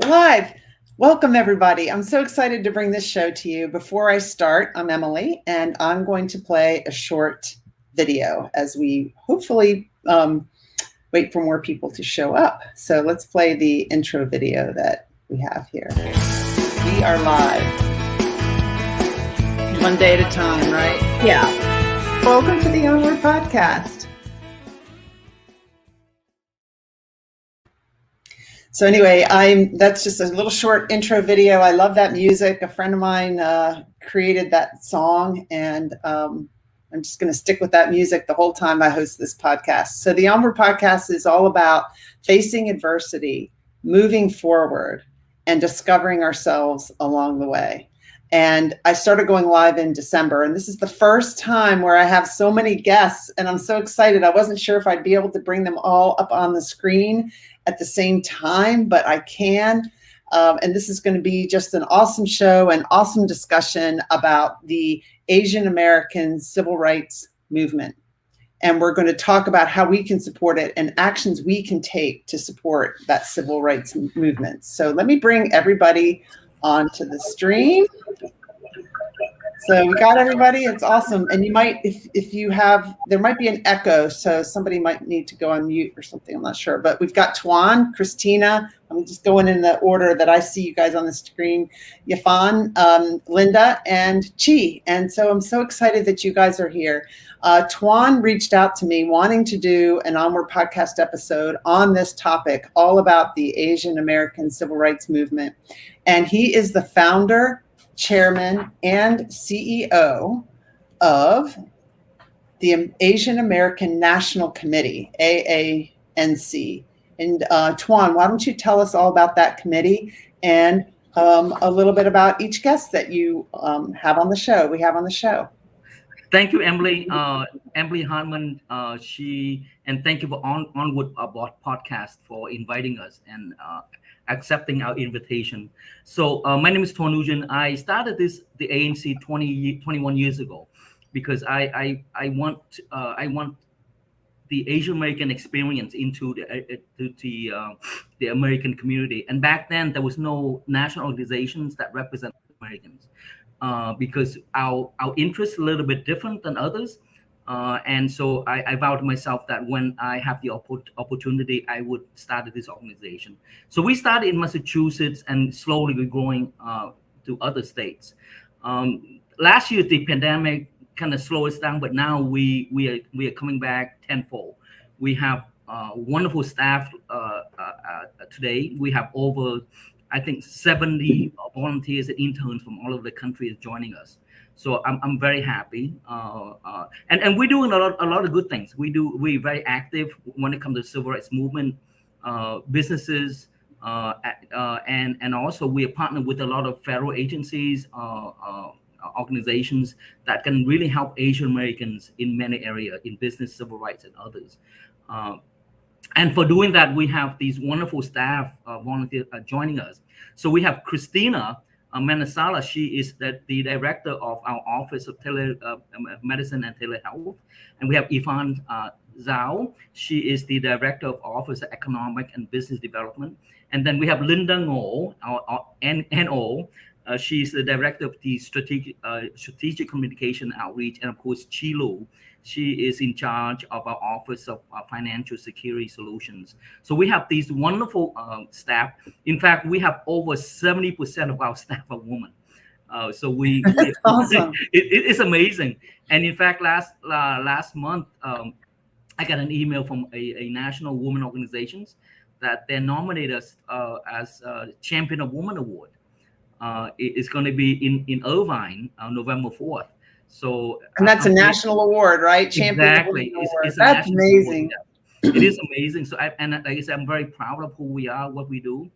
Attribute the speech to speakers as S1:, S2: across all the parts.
S1: Live. Welcome, everybody. I'm so excited to bring this show to you. Before I start, I'm Emily, and I'm going to play a short video as we hopefully wait for more people to show up. So let's play the intro video that we have here. We are live. One day at a time, right?
S2: Yeah.
S1: Welcome to the Onward Podcast. So anyway, that's just a little short intro video. I love that music. A friend of mine created that song, and I'm just going to stick with that music the whole time I host this podcast. So the Onward Podcast is all about facing adversity, moving forward, and discovering ourselves along the way. And I started going live in December, and this is the first time where I have so many guests, and I'm so excited. I wasn't sure if I'd be able to bring them all up on the screen at the same time, but I can. And this is going to be just an awesome show, an awesome discussion about the Asian American civil rights movement. And we're going to talk about how we can support it and actions we can take to support that civil rights movement. So let me bring everybody onto the stream. So we got everybody. It's awesome. And you might, if you have, there might be an echo, so somebody might need to go on mute or something. I'm not sure. But we've got Tuan, Christina. I'm just going in the order that I see you guys on the screen. Yafan, Linda, and Chi. And so I'm so excited that you guys are here. Tuan reached out to me wanting to do an Onward Podcast episode on this topic, all about the Asian American civil rights movement. And he is the founder, chairman, and CEO of the Asian American National Committee, AANC. And Tuan, why don't you tell us all about that committee and a little bit about each guest that you have on the show. We have on the show.
S2: Thank you, Emily. Emily Hartman. And thank you for Onward Podcast for inviting us and accepting our invitation. So my name is Tuan Nguyen. I started the ANC 21 years ago because I want the Asian American experience into the American community. And back then there was no national organizations that represent Americans because our interests a little bit different than others. And so I vowed to myself that when I have the opportunity, I would start this organization. So we started in Massachusetts, and slowly we're growing to other states. Last year, the pandemic kind of slowed us down, but now we are coming back tenfold. We have wonderful staff today. We have over, I think, 70 volunteers and interns from all over the country joining us. So I'm very happy, and we're doing a lot of good things. We're very active when it comes to civil rights movement, businesses, and also we are partnered with a lot of federal agencies, organizations that can really help Asian Americans in many areas, in business, civil rights, and others. And for doing that, we have these wonderful staff volunteers joining us. So we have Christina Manasala. She is the director of our Office of Medicine and Telehealth. And we have Ifan Zhao. She is the director of Office of Economic and Business Development. And then we have Linda Ngo, our NO. She's the director of the strategic communication outreach. And of course, Chilo. She is in charge of our Office of Financial Security Solutions. So we have these wonderful staff. In fact, we have over 70% of our staff are women. So
S1: That's awesome.
S2: It's amazing. And in fact, last month, I got an email from a national women organizations that they nominated us as Champion of Woman Award. It's going to be in Irvine on November 4th. So,
S1: and that's a national award, right? Champion
S2: exactly.
S1: Award. That's amazing.
S2: Award. It is amazing. So, like I said, I'm very proud of who we are, what we do,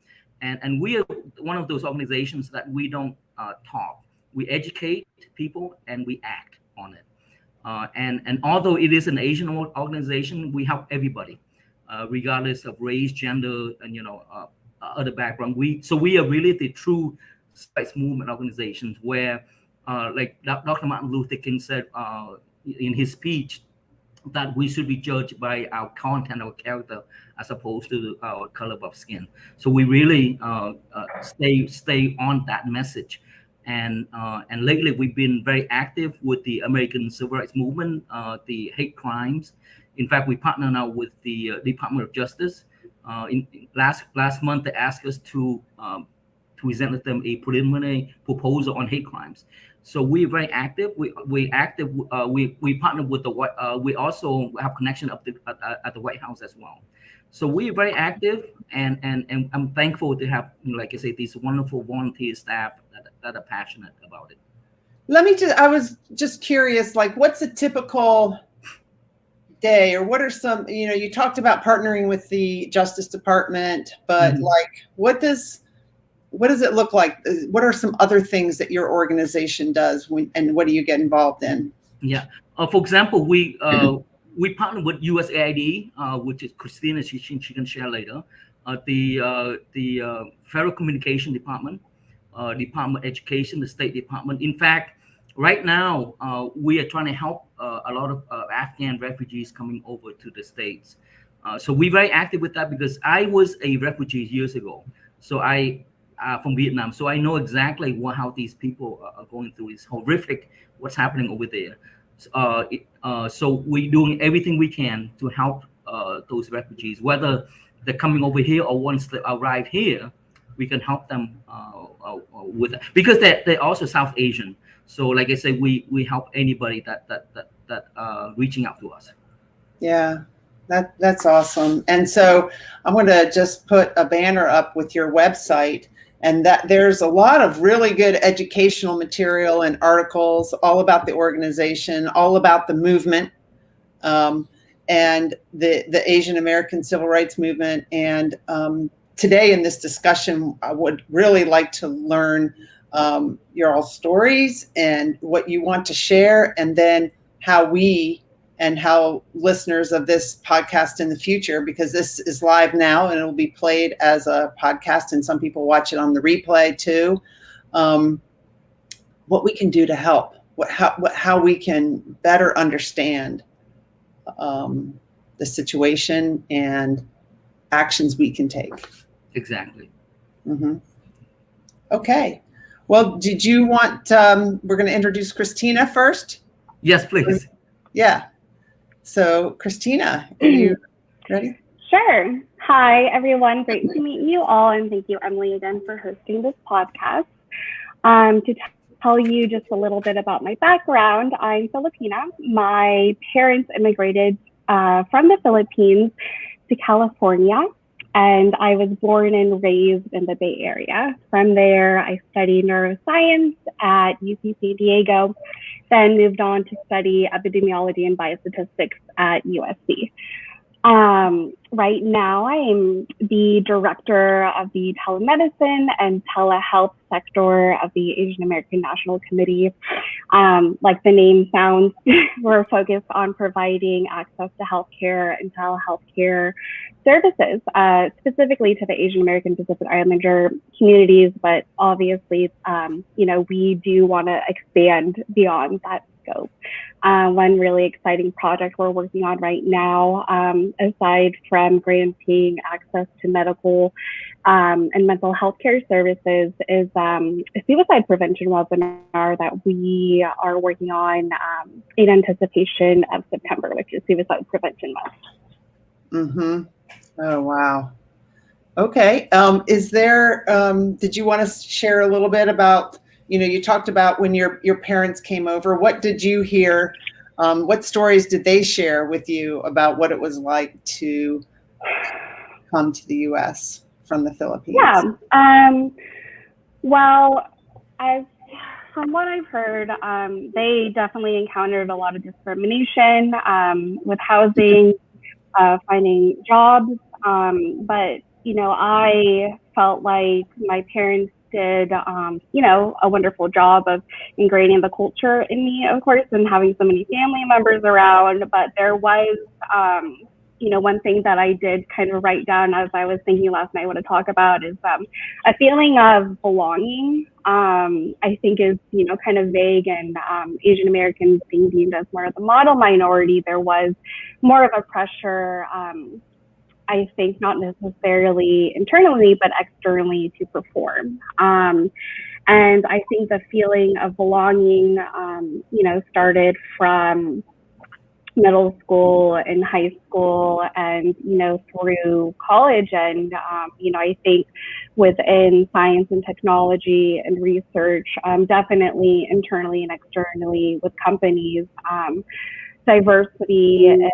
S2: and we are one of those organizations that we don't talk. We educate people and we act on it. And although it is an Asian organization, we help everybody, regardless of race, gender, and other background. We are really the true rights movement organizations where, like Dr. Martin Luther King said in his speech, that we should be judged by our content or character as opposed to our color of skin. So we really stay on that message. And lately we've been very active with the American Civil Rights Movement, the hate crimes. In fact, we partner now with the Department of Justice. In last month, they asked us to present them a preliminary proposal on hate crimes. So we're very active. We active. We partner with the White. We also have connection up at the White House as well. So we're very active, and I'm thankful to have, like I say, these wonderful volunteer staff that are passionate about it.
S1: I was just curious, like, what's a typical day, or what are some, you talked about partnering with the Justice Department, but like, what does it look like? What are some other things that your organization does, and what do you get involved in?
S2: Yeah. For example, we partner with USAID, which is Christina. She can share later. The Federal Communication Department, Department of Education, the State Department. In fact, right now we are trying to help a lot of Afghan refugees coming over to the States. So we're very active with that because I was a refugee years ago. So from Vietnam, so I know exactly how these people are going through. It's horrific what's happening over there. So we're doing everything we can to help those refugees, whether they're coming over here or once they arrive here, we can help them with that, because they're also South Asian. So like I said, we help anybody that reaching out to us.
S1: Yeah. That's awesome. And so I'm going to just put a banner up with your website, and that there's a lot of really good educational material and articles all about the organization, all about the movement, and the Asian American Civil Rights Movement. And today in this discussion, I would really like to learn your all stories and what you want to share, and then how listeners of this podcast in the future, because this is live now and it will be played as a podcast and some people watch it on the replay too, what we can do to help, how we can better understand the situation and actions we can take.
S2: Exactly.
S1: Mm-hmm. Okay. Well, did you want, we're going to introduce Christina first?
S2: Yes, please.
S1: Yeah. So, Christina, are you ready?
S3: Sure. Hi, everyone. Great to meet you all. And thank you, Emily, again, for hosting this podcast. To tell you just a little bit about my background, I'm Filipina. My parents immigrated from the Philippines to California, and I was born and raised in the Bay Area. From there, I studied neuroscience at UC San Diego, then moved on to study epidemiology and biostatistics at USC. Right now, I am the director of the telemedicine and telehealth sector of the Asian American National Committee. Like the name sounds, we're focused on providing access to healthcare and telehealth care services, specifically to the Asian American Pacific Islander communities. But obviously, we do want to expand beyond that scope. One really exciting project we're working on right now, aside from granting access to medical and mental health care services, is a suicide prevention webinar that we are working on in anticipation of September, which is Suicide Prevention Month.
S1: Mm-hmm. Oh, wow. Okay. Is there, did you want to share a little bit about, you talked about when your parents came over, what did you hear? What stories did they share with you about what it was like to come to the U.S. from the Philippines?
S3: Yeah. Well, from what I've heard, they definitely encountered a lot of discrimination with housing, finding jobs. But, I felt like my parents did, a wonderful job of ingraining the culture in me, of course, and having so many family members around. But there was one thing that I did kind of write down as I was thinking last night what to talk about is a feeling of belonging. I think is, kind of vague, and Asian Americans being deemed as more of the model minority, there was more of a pressure, I think not necessarily internally, but externally to perform. And I think the feeling of belonging, started from middle school and high school and, through college. And, I think within science and technology and research, definitely internally and externally with companies, diversity is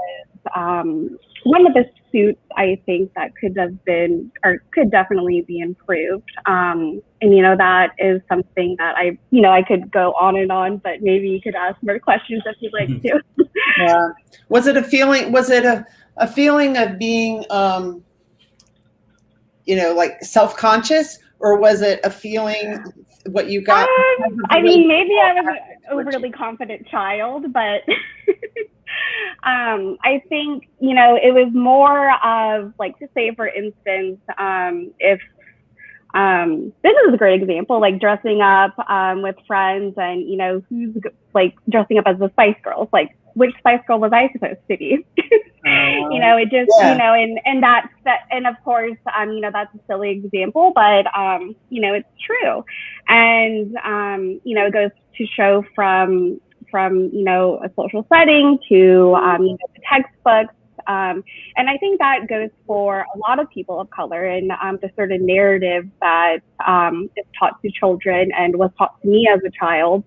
S3: one of the suits I think that could have been or could definitely be improved. And that is something that I could go on and on, but maybe you could ask more questions if you'd like to.
S1: Yeah. Was it a feeling? Was it a feeling of being, like self-conscious, or was it a feeling what you got?
S3: I mean, maybe I was an overly confident child, but I think, it was more of like, to say, for instance, if this is a great example, like dressing up with friends and, who's like dressing up as the Spice Girls, like which Spice Girl was I supposed to be? It just, and that's that. And of course, that's a silly example, but, it's true. And, it goes to show from, a social setting to, the textbooks. And I think that goes for a lot of people of color, and the sort of narrative that is taught to children and was taught to me as a child.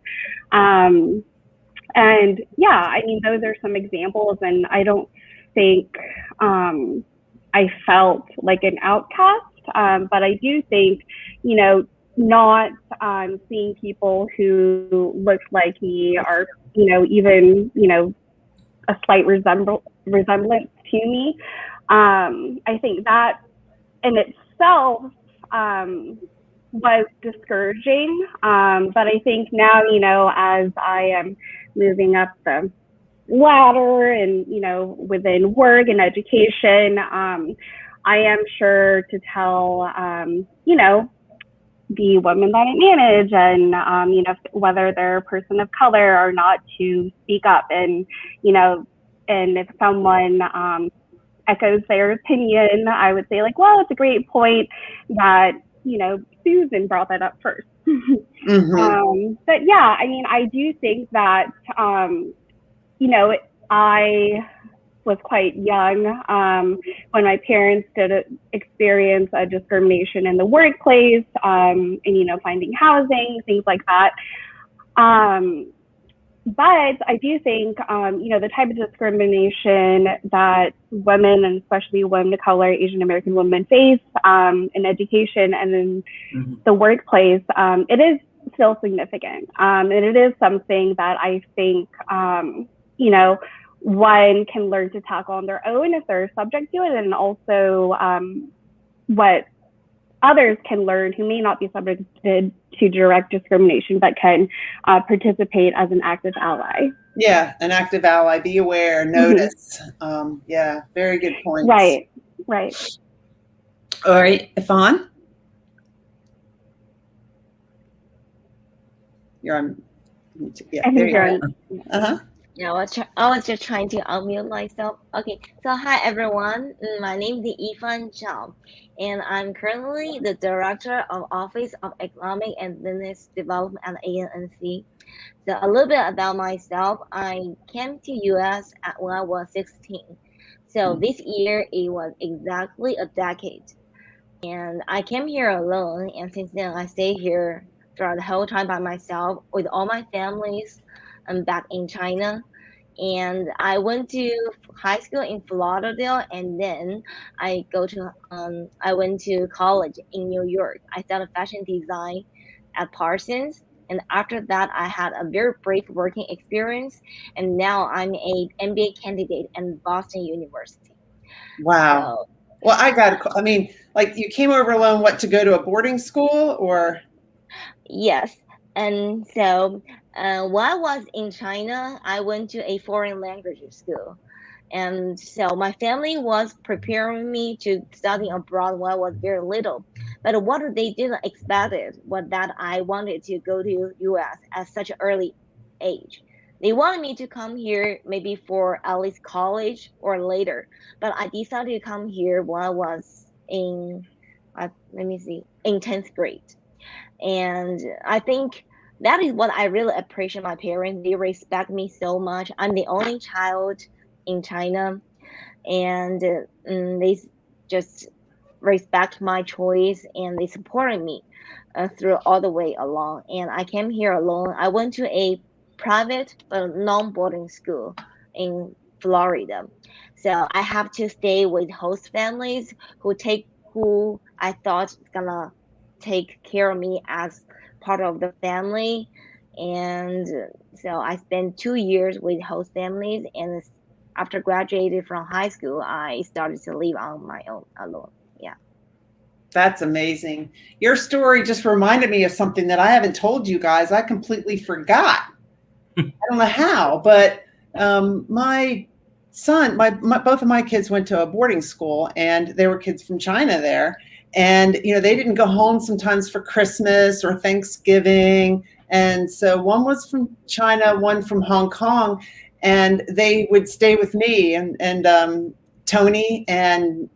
S3: And yeah, I mean, those are some examples, and I don't think I felt like an outcast, but I do think, not seeing people who looked like me or, even, a slight resemblance to me. I think that in itself was discouraging. But I think now, as I am moving up the ladder and, within work and education, I am sure to tell, the women that I manage and, whether they're a person of color or not, to speak up. And, and if someone echoes their opinion, I would say like, well, it's a great point that, Susan brought that up first.
S1: Mm-hmm.
S3: But yeah, I mean, I do think that, I was quite young when my parents did experience a discrimination in the workplace, and, finding housing, things like that. But I do think, the type of discrimination that women, and especially women of color, Asian American women, face in education and in the workplace, it is still significant. And it is something that I think, one can learn to tackle on their own if they're subject to it, and also what others can learn who may not be subjected to direct discrimination but can participate as an active ally.
S1: Yeah, an active ally. Be aware, notice. Yeah, very good points.
S3: Right.
S1: All right, Yvonne? You're on. Yeah, there you go. Uh-huh.
S4: Yeah, I was just trying to unmute myself. Okay, so hi everyone. My name is Yifan Zhao, and I'm currently the Director of Office of Economic and Business Development at AANC. So a little bit about myself. I came to US when I was 16. So this year it was exactly a decade. And I came here alone, and since then I stay here throughout the whole time by myself with all my families. I'm back in China, and I went to high school in Lauderdale, and then I went to college in New York. I studied fashion design at Parsons, and after that I had a very brief working experience, and now I'm a MBA candidate at Boston University.
S1: Wow. Well, I mean, like, you came over alone, to go to a boarding school, or?
S4: Yes. And so while I was in China, I went to a foreign language school. And so my family was preparing me to study abroad when I was very little. But what they didn't expect was that I wanted to go to US at such an early age. They wanted me to come here maybe for at least college or later, but I decided to come here when I was in, let me see, in 10th grade. And I think that is what I really appreciate my parents. They respect me so much. I'm the only child in China, and they just respect my choice, and they supported me through all the way along. And I came here alone. I went to a private but non-boarding school in Florida, so I have to stay with host families who I thought is gonna take care of me as part of the family. And so I spent 2 years with host families, and after graduated from high school, I started to live on my own alone. Yeah.
S1: That's amazing. Your story just reminded me of something that I haven't told you guys. I completely forgot. I don't know how, but my son, both of my kids went to a boarding school, and there were kids from China there. And, they didn't go home sometimes for Christmas or Thanksgiving. And so one was from China, one from Hong Kong, and they would stay with me and Tony and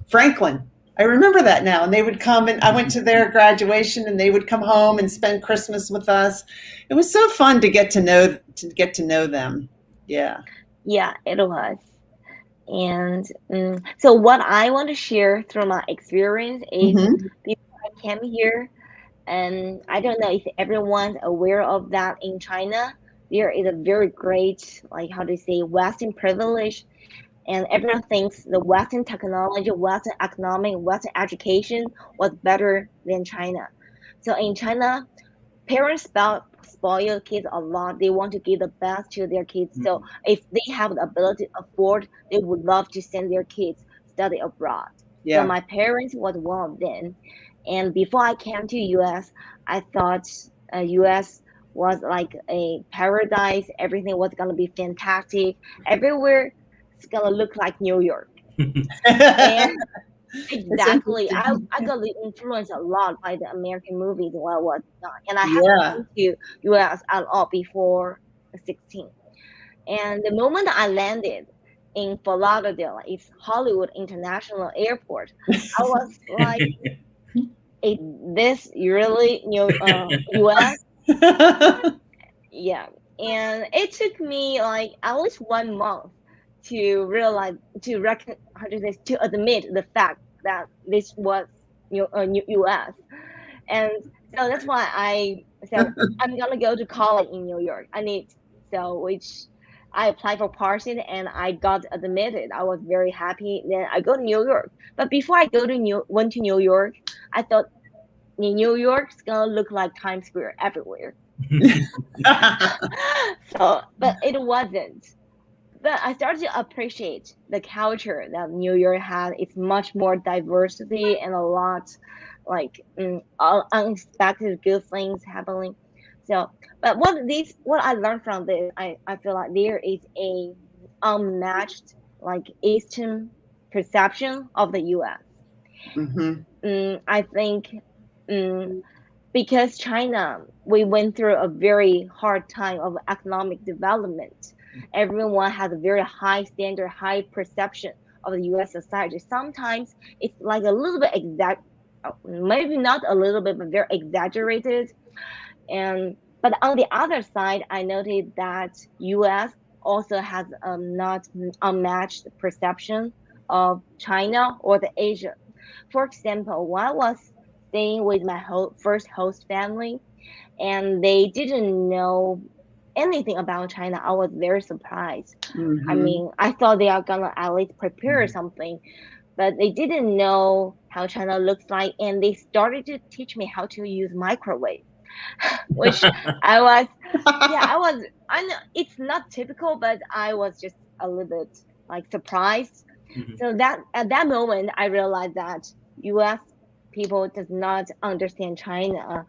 S1: Franklin. I remember that now. And they would come, and I went to their graduation, and they would come home and spend Christmas with us. It was so fun to get to know them. Yeah.
S4: Yeah, it was. And so what I want to share through my experience is before I came here, and I don't know if everyone's aware of that in China, there is a very great, like how to say, Western privilege, and everyone thinks the Western technology, Western economic, Western education was better than China. So in China, parents spoil kids a lot. They want to give the best to their kids. So if they have the ability to afford, they would love to send their kids study abroad.
S1: Yeah.
S4: So my parents was one of them. And before I came to US, I thought US was like a paradise. Everything was gonna be fantastic. Everywhere it's gonna look like New York. And exactly. I got influenced a lot by the American movies when I was young. And I haven't been to US at all before 16. And the moment I landed in Fort Lauderdale, it's Hollywood International Airport, I was like, this really US? Yeah. And it took me like at least 1 month to realize, to admit the fact that this was US. And so that's why I said I'm gonna go to college in New York. Which I applied for Parsons, and I got admitted. I was very happy. Then I go to New York. But before I went to New York, I thought New York's gonna look like Times Square everywhere. But it wasn't. But I started to appreciate the culture that New York had. It's much more diversity and a lot like unexpected good things happening. So, but what I learned from this, I feel like there is a unmatched like Eastern perception of the U.S. I think because China, we went through a very hard time of economic development. Everyone has a very high standard, high perception of the U.S. society. Sometimes it's like a little bit maybe not a little bit, but very exaggerated. But on the other side, I noted that U.S. also has not unmatched perception of China or the Asia. For example, when I was staying with my first host family, and they didn't know anything about China, I was very surprised. I mean, I thought they are gonna at least prepare something, but they didn't know how China looks like, and they started to teach me how to use microwave, which I know it's not typical, but I was just a little bit like surprised. So that at that moment, I realized that U.S. people does not understand China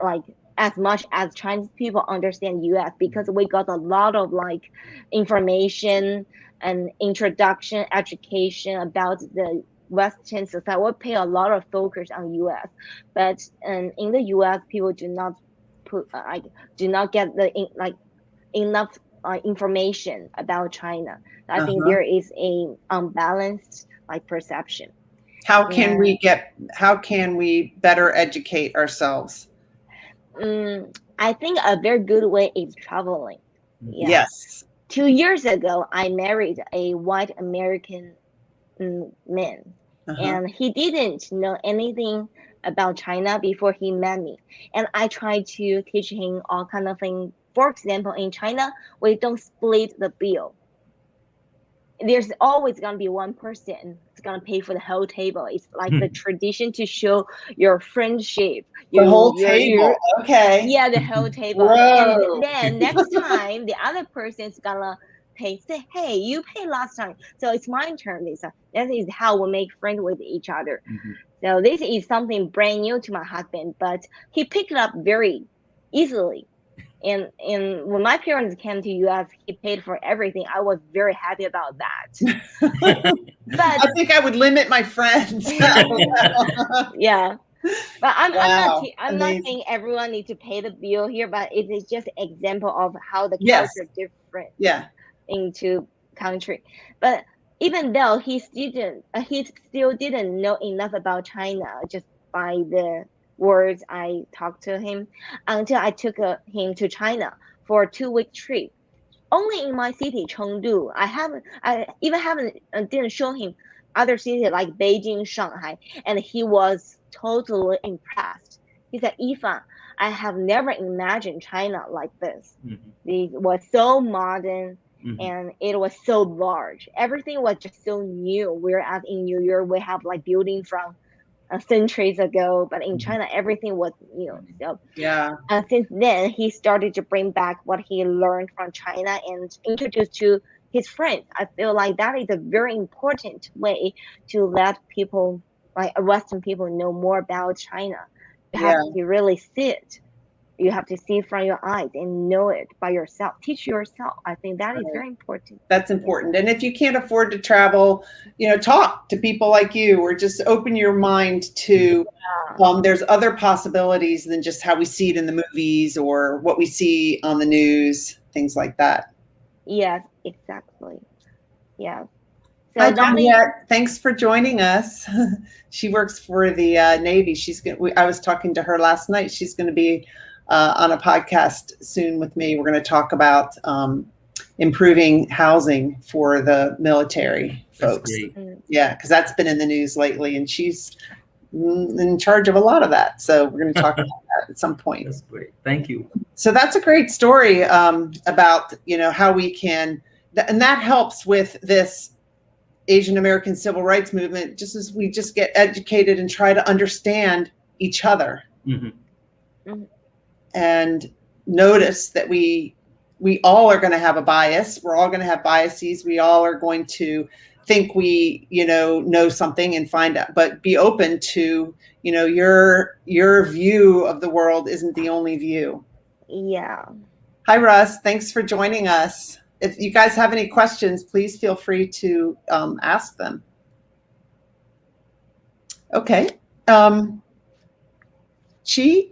S4: like as much as Chinese people understand US, because we got a lot of like information and introduction education about the Western society. We pay a lot of focus on US, but in the US, people do not get enough information about China. I think there is a unbalanced like perception.
S1: How can we better educate ourselves?
S4: I think a very good way is traveling. Yeah.
S1: Yes.
S4: 2 years ago, I married a white American man, and he didn't know anything about China before he met me. And I tried to teach him all kind of things. For example, in China, we don't split the bill. There's always going to be one person who's going to pay for the whole table. It's like the tradition to show your friendship.
S1: The whole table. Okay.
S4: Yeah, the whole table.
S1: Whoa.
S4: And then next time, the other person's going to pay. Say, hey, you paid last time, so it's my turn this time. That is how we make friends with each other. So this is something brand new to my husband, but he picked it up very easily. And when my parents came to US, he paid for everything. I was very happy about that. But
S1: I think I would limit my friends.
S4: Yeah. But I'm not saying everyone needs to pay the bill here, but it is just an example of how the culture different in two country. But even though he still didn't know enough about China just by the words I talked to him, until I took him to China for a 2-week trip. Only in my city, Chengdu. I didn't show him other cities like Beijing, Shanghai, and he was totally impressed. He said, "Ifan, I have never imagined China like this. It was so modern." And it was so large. Everything was just so new. Whereas in New York, we have like buildings from centuries ago, but in China, everything was new. So and since then, he started to bring back what he learned from China and introduce to his friends. I feel like that is a very important way to let people, like Western people, know more about China. You have to really see it. You have to see it from your eyes and know it by yourself. Teach yourself. I think that is very important.
S1: That's important. And if you can't afford to travel, talk to people like you, or just open your mind to, there's other possibilities than just how we see it in the movies or what we see on the news, things like that.
S4: Yes, exactly. Yeah.
S1: So hi, Juliet. Thanks for joining us. She works for the Navy. I was talking to her last night. She's going to be on a podcast soon with me. We're going to talk about improving housing for the military folks. Yeah, because that's been in the news lately, and she's in charge of a lot of that. So we're going to talk about that at some point.
S2: That's great. Thank you.
S1: So that's a great story about how we can, and that helps with this Asian American civil rights movement. Just as we just get educated and try to understand each other. And notice that we all are going to have a bias. We're all going to have biases. We all are going to think we, know something and find out, but be open to, your view of the world isn't the only view.
S4: Yeah.
S1: Hi, Russ. Thanks for joining us. If you guys have any questions, please feel free to ask them. Okay. Chi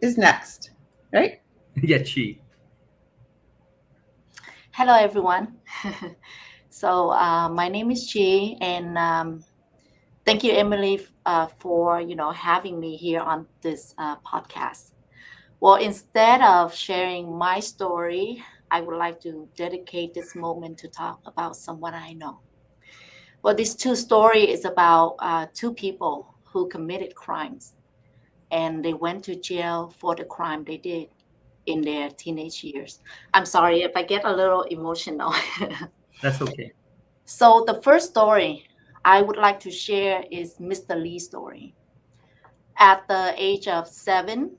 S1: is next. Right?
S2: Yeah, Chi.
S5: Hello, everyone. So my name is Chi, and thank you, Emily, for having me here on this podcast. Well, instead of sharing my story, I would like to dedicate this moment to talk about someone I know. Well, this true story is about 2 people who committed crimes. And they went to jail for the crime they did in their teenage years. I'm sorry if I get a little emotional.
S2: That's okay.
S5: So the first story I would like to share is Mr. Lee's story. At the age of 7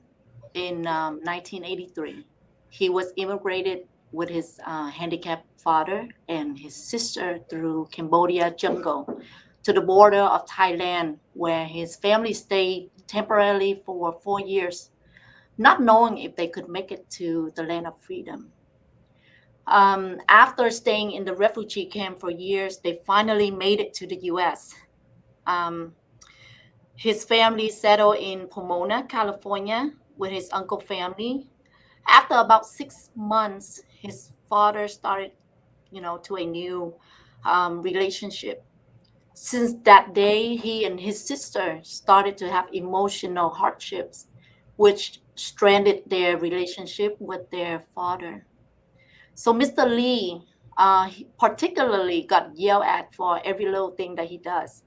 S5: in 1983, he was immigrated with his handicapped father and his sister through Cambodia jungle to the border of Thailand, where his family stayed temporarily for 4 years. not knowing if they could make it to the land of freedom. After staying in the refugee camp for years, they finally made it to the US. Um, his family settled in Pomona, California, with his uncle family. After about 6 months, his father started, to a new relationship. Since that day, he and his sister started to have emotional hardships, which stranded their relationship with their father. So Mr. Lee he particularly got yelled at for every little thing that he does.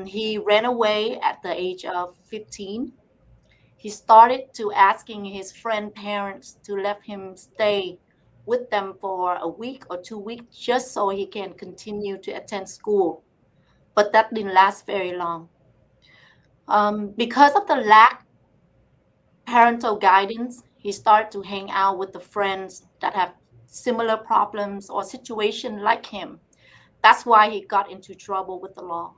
S5: He ran away at the age of 15. He started to asking his friend parents to let him stay with them for a week or 2 weeks just so he can continue to attend school. But that didn't last very long. Because of the lack parental guidance, he started to hang out with the friends that have similar problems or situation like him. That's why he got into trouble with the law.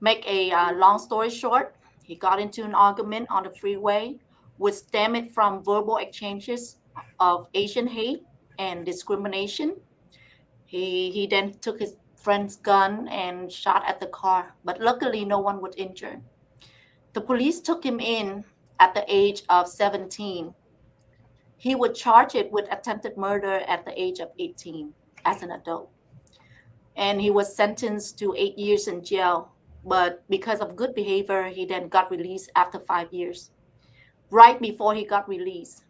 S5: Make a long story short, he got into an argument on the freeway, which stemmed from verbal exchanges of Asian hate and discrimination. He then took his friend's gun and shot at the car, but luckily no one was injured. The police took him in at the age of 17. He was charged with attempted murder at the age of 18 as an adult. And he was sentenced to 8 years in jail. But because of good behavior, he then got released after 5 years. Right before he got released,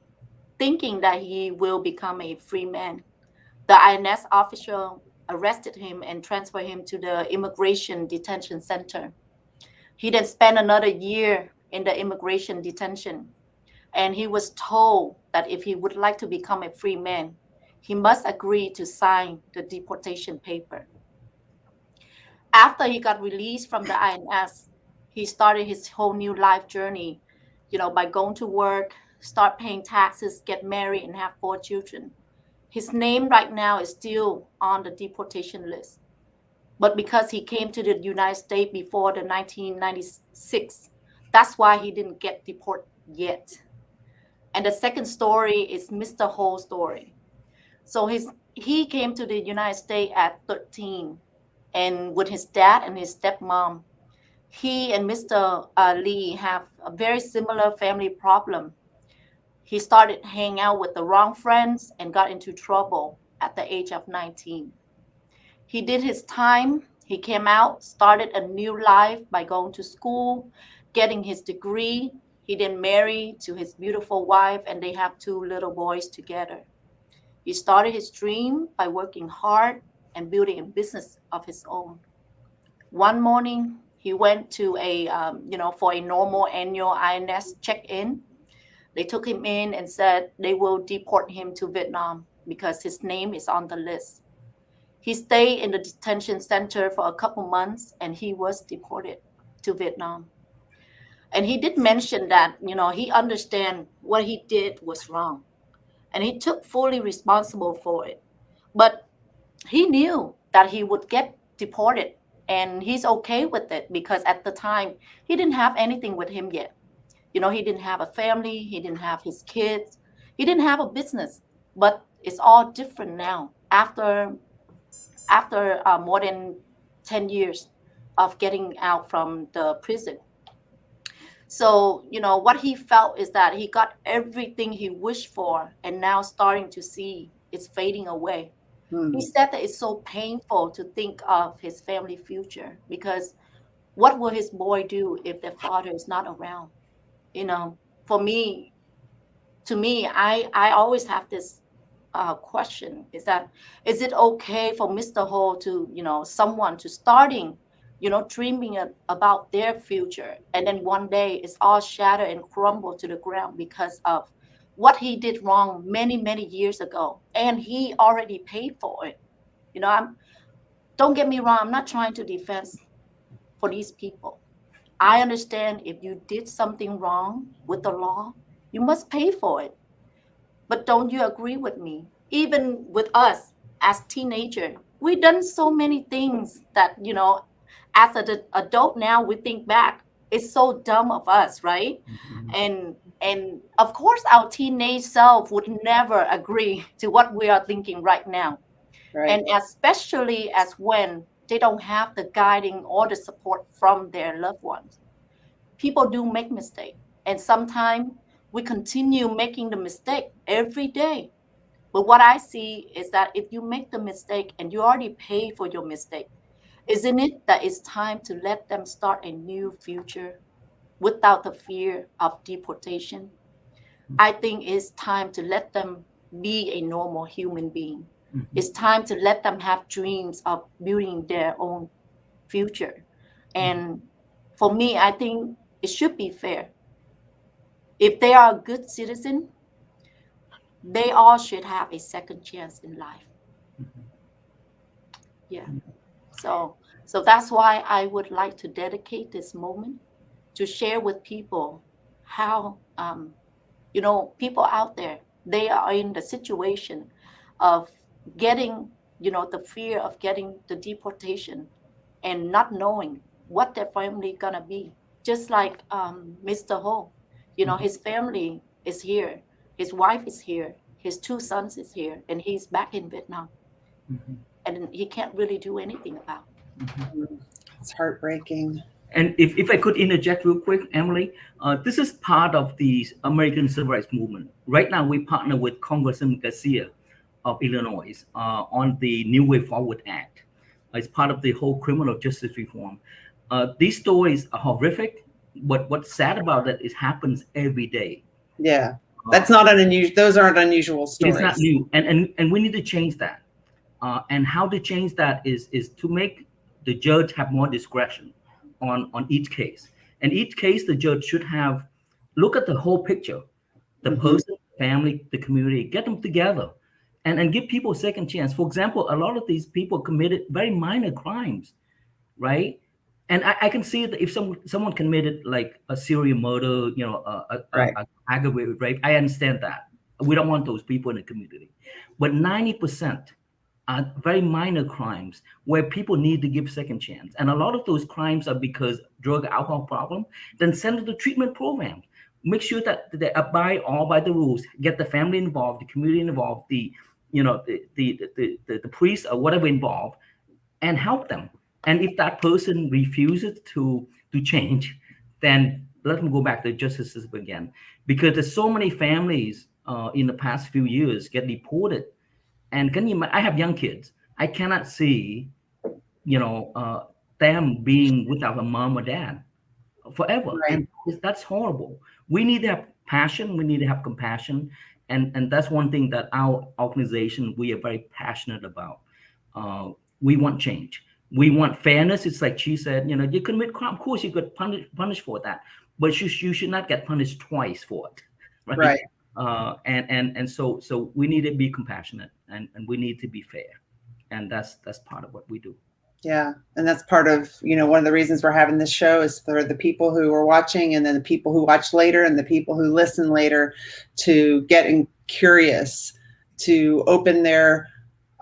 S5: thinking that he will become a free man, the INS official arrested him and transferred him to the immigration detention center. He then spent another year in the immigration detention. And he was told that if he would like to become a free man, he must agree to sign the deportation paper. After he got released from the INS, he started his whole new life journey, by going to work, start paying taxes, get married, and have 4 children. His name right now is still on the deportation list. But because he came to the United States before the 1996, that's why he didn't get deported yet. And the second story is Mr. Ho's story. So he came to the United States at 13, and with his dad and his stepmom. He and Mr. Lee have a very similar family problem. He started hanging out with the wrong friends and got into trouble at the age of 19. He did his time. He came out, started a new life by going to school, getting his degree. He then married to his beautiful wife, and they have 2 little boys together. He started his dream by working hard and building a business of his own. One morning, he went to for a normal annual INS check-in. They took him in and said they will deport him to Vietnam because his name is on the list. He stayed in the detention center for a couple months, and he was deported to Vietnam. And he did mention that, he understand what he did was wrong, and he took fully responsible for it. But he knew that he would get deported, and he's okay with it because at the time he didn't have anything with him yet. He didn't have a family, he didn't have his kids, he didn't have a business. But it's all different now after more than 10 years of getting out from the prison. So, what he felt is that he got everything he wished for, and now starting to see it's fading away. He said that it's so painful to think of his family future because what will his boy do if their father is not around? For me, I always have this question is it okay for Mr. Ho to, someone to starting, dreaming about their future, and then one day it's all shattered and crumbled to the ground because of what he did wrong many, many years ago, and he already paid for it. Don't get me wrong, I'm not trying to defend for these people. I understand if you did something wrong with the law, you must pay for it. But don't you agree with me? Even with us as teenagers, we've done so many things that, as an adult now, we think back, it's so dumb of us, right? And And of course, our teenage self would never agree to what we are thinking right now.
S1: Right.
S5: And especially as when they don't have the guiding or the support from their loved ones. People do make mistakes. And sometimes we continue making the mistake every day. But what I see is that if you make the mistake and you already pay for your mistake, isn't it that it's time to let them start a new future without the fear of deportation? I think it's time to let them be a normal human being. It's time to let them have dreams of building their own future. And for me, I think it should be fair. If they are a good citizen, they all should have a second chance in life. Yeah. So that's why I would like to dedicate this moment to share with people how people out there, they are in the situation of getting, the fear of getting the deportation and not knowing what their family gonna be. Just like Mr. Ho, his family is here, his wife is here, his two sons is here, and he's back in Vietnam, and he can't really do anything about it.
S1: It's heartbreaking.
S2: And if I could interject real quick, Emily, this is part of the American Civil Rights Movement. Right now, we partner with Congressman Garcia of Illinois on the New Way Forward Act. It's part of the whole criminal justice reform. These stories are horrific, but what's sad about it is happens every day.
S1: Yeah, that's not an unusual. Those aren't unusual stories.
S2: It's not new, and we need to change that. And how to change that is to make the judge have more discretion on each case. And each case, the judge should have look at the whole picture, the person, family, the community, get them together, and give people a second chance. For example, a lot of these people committed very minor crimes, right? And I can see that if someone committed like a serial murder, a aggravated rape, I understand that. We don't want those people in the community. But 90% are very minor crimes where people need to give second chance. And a lot of those crimes are because drug alcohol problem. Then send them to treatment programs. Make sure that they abide all by the rules. Get the family involved, the community involved, the priest or whatever involved, and help them. And if that person refuses to change, then let them go back to the justice system again. Because there's so many families in the past few years get deported. And I have young kids. I cannot see, them being without a mom or dad forever.
S1: Right.
S2: And that's horrible. We need to have passion. We need to have compassion. And that's one thing that our organization, we are very passionate about. We want change. We want fairness. It's like she said, you commit crime. Of course, you get punished for that. But you should not get punished twice for it. Right. And so we need to be compassionate and we need to be fair, and that's part of what we do.
S1: Yeah, and that's part of one of the reasons we're having this show is for the people who are watching, and then the people who watch later, and the people who listen later, to get curious, to open their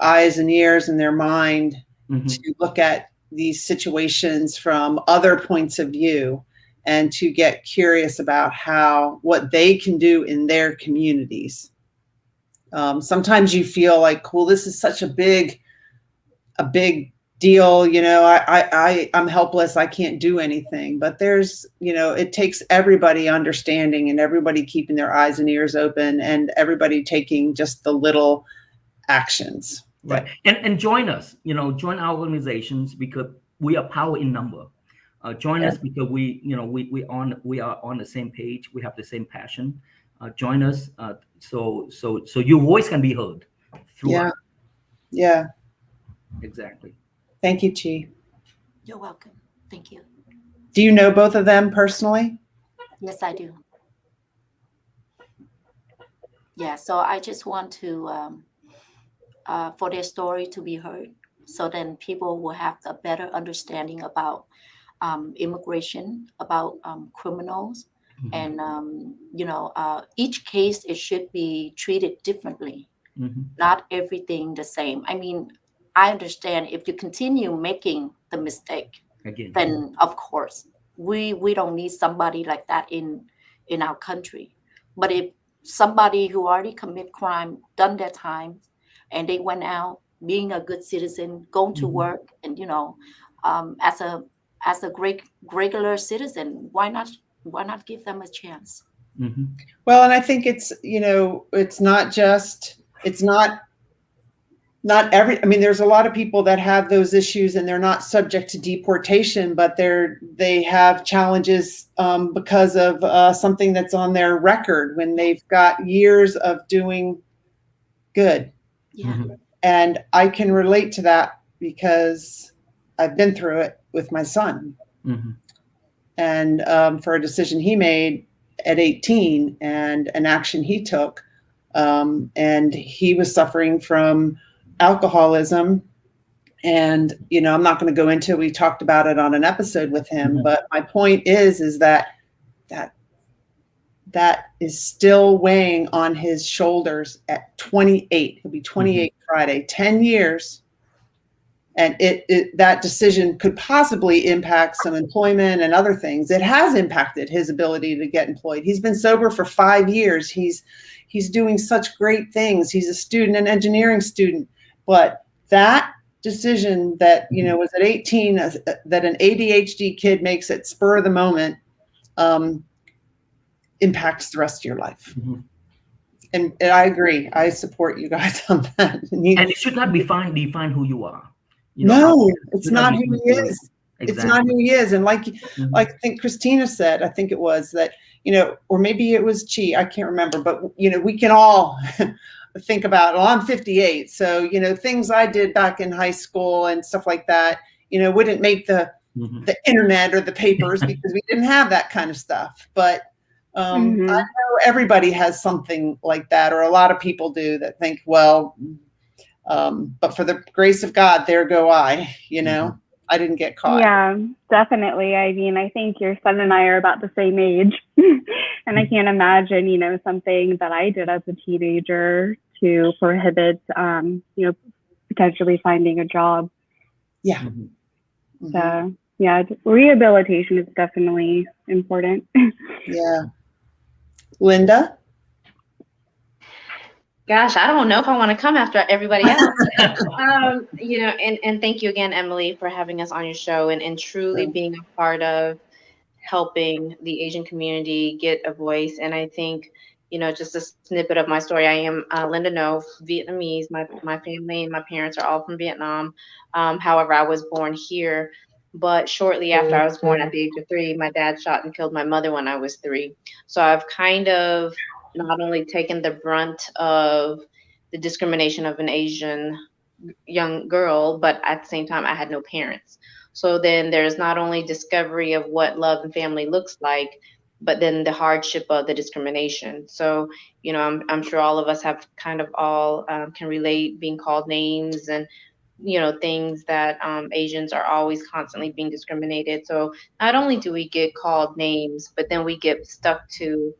S1: eyes and ears and their mind to look at these situations from other points of view, and to get curious about what they can do in their communities. Sometimes you feel like, well, this is such a big deal. I'm helpless. I can't do anything. But there's, it takes everybody understanding and everybody keeping their eyes and ears open and everybody taking just the little actions.
S2: Right. And join us, join our organizations, because we are power in number. Join us because we are on the same page. We have the same passion. Join us so your voice can be heard through us.
S1: Yeah.
S2: Exactly.
S1: Thank you, Chi.
S5: You're welcome. Thank you.
S1: Do you know both of them personally?
S5: Yes, I do. Yeah, so I just want to for their story to be heard, so then people will have a better understanding about immigration, about criminals, and each case, it should be treated differently. Not everything the same. I mean, I understand if you continue making the mistake,
S2: Again,
S5: then of course we don't need somebody like that in our country. But if somebody who already commit crime, done their time, and they went out being a good citizen, going to work, and as a great regular citizen, why not give them a chance?
S1: Well, and I think it's not every, I mean, there's a lot of people that have those issues and they're not subject to deportation, but they have challenges because of something that's on their record when they've got years of doing good.
S5: Yeah.
S1: And I can relate to that because I've been through it with my son. And for a decision he made at 18 and an action he took, and he was suffering from alcoholism. And, I'm not going to go into it. We talked about it on an episode with him, but my point is that is still weighing on his shoulders at 28. He'll be 28 Friday, 10 years. And that decision could possibly impact some employment and other things. It has impacted his ability to get employed. He's been sober for 5 years. He's doing such great things. He's a student, an engineering student. But that decision that, was at 18, that an ADHD kid makes at spur of the moment, impacts the rest of your life. And I agree. I support you guys on that. And
S2: it should not define who you are.
S1: No, it's not who he is.
S2: Exactly.
S1: It's not who he is. And like I think Christina said, I think it was that, or maybe it was Chi, I can't remember, but, we can all think about, well, I'm 58. So, things I did back in high school and stuff like that, wouldn't make the internet or the papers because we didn't have that kind of stuff. But I know everybody has something like that, or a lot of people do that think, well, but for the grace of God, there go I, I didn't get caught.
S3: Yeah, definitely. I mean, I think your son and I are about the same age. And I can't imagine, something that I did as a teenager to prohibit, potentially finding a job.
S1: Yeah.
S3: So, yeah, rehabilitation is definitely important.
S1: Yeah. Linda?
S6: Gosh, I don't know if I want to come after everybody else. And thank you again, Emily, for having us on your show and truly being a part of helping the Asian community get a voice. And I think, just a snippet of my story. I am Linda No, Vietnamese. My family and my parents are all from Vietnam. However, I was born here. But shortly after I was born, at the age of 3, my dad shot and killed my mother when I was 3. So I've kind of not only taken the brunt of the discrimination of an Asian young girl, but at the same time, I had no parents. So then there's not only discovery of what love and family looks like, but then the hardship of the discrimination. So, I'm sure all of us have kind of all can relate being called names and, things that Asians are always constantly being discriminated. So not only do we get called names, but then we get stuck to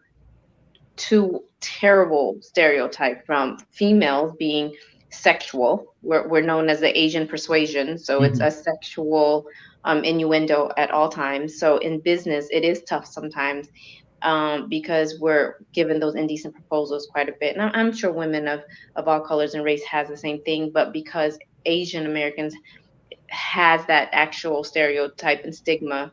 S6: two terrible stereotypes from females being sexual. We're known as the Asian persuasion. So it's a sexual innuendo at all times. So in business, it is tough sometimes because we're given those indecent proposals quite a bit. And I'm sure women of all colors and race has the same thing, but because Asian Americans has that actual stereotype and stigma,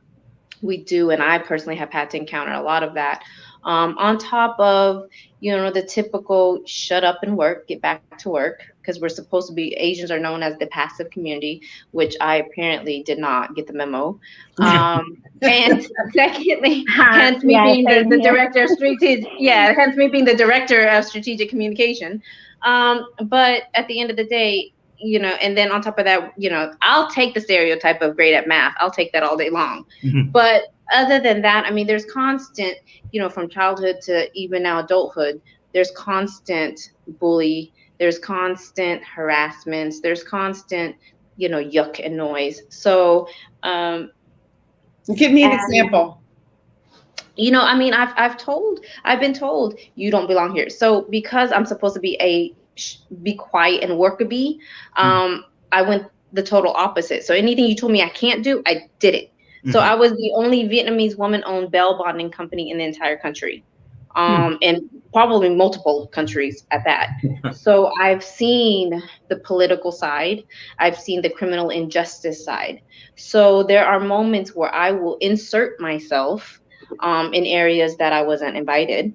S6: we do. And I personally have had to encounter a lot of that. On top of, the typical shut up and work, get back to work, because we're supposed to be, Asians are known as the passive community, which I apparently did not get the memo. And secondly, hence me being the director of strategic communication. But at the end of the day, and then on top of that, I'll take the stereotype of great at math. I'll take that all day long. But other than that, I mean, there's constant, from childhood to even now adulthood, there's constant bully, there's constant harassments, there's constant, yuck and noise. So,
S1: give me an example.
S6: I've been told you don't belong here. So because I'm supposed to be be quiet and worker bee, I went the total opposite. So anything you told me I can't do, I did it. So I was the only Vietnamese woman-owned bell bonding company in the entire country. and probably multiple countries at that. So I've seen the political side, I've seen the criminal injustice side. So there are moments where I will insert myself in areas that I wasn't invited,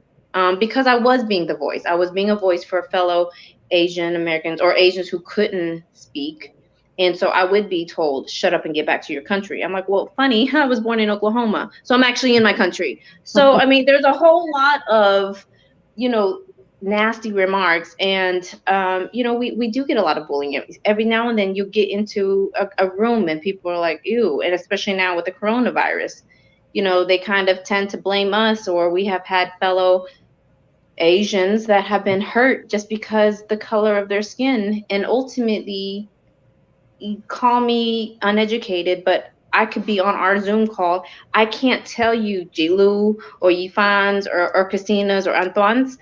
S6: because I was being the voice. I was being a voice for fellow Asian Americans or Asians who couldn't speak. And so I would be told, shut up and get back to your country. I'm like, well, funny, I was born in Oklahoma, so I'm actually in my country. So, I mean, there's a whole lot of, nasty remarks. And, we do get a lot of bullying. Every now and then you get into a room and people are like, ew. And especially now with the coronavirus, they kind of tend to blame us, or we have had fellow Asians that have been hurt just because the color of their skin. And ultimately, you call me uneducated, but I could be on our Zoom call. I can't tell you Jilu or Yifan's or Christina's or Antoine's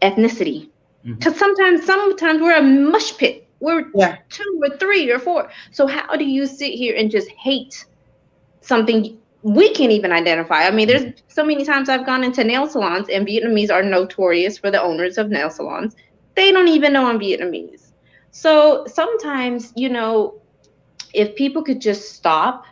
S6: ethnicity. Because sometimes we're a mush pit. We're 2 or 3 or 4. So how do you sit here and just hate something we can't even identify? I mean, there's so many times I've gone into nail salons, and Vietnamese are notorious for the owners of nail salons. They don't even know I'm Vietnamese. So sometimes, if people could just stop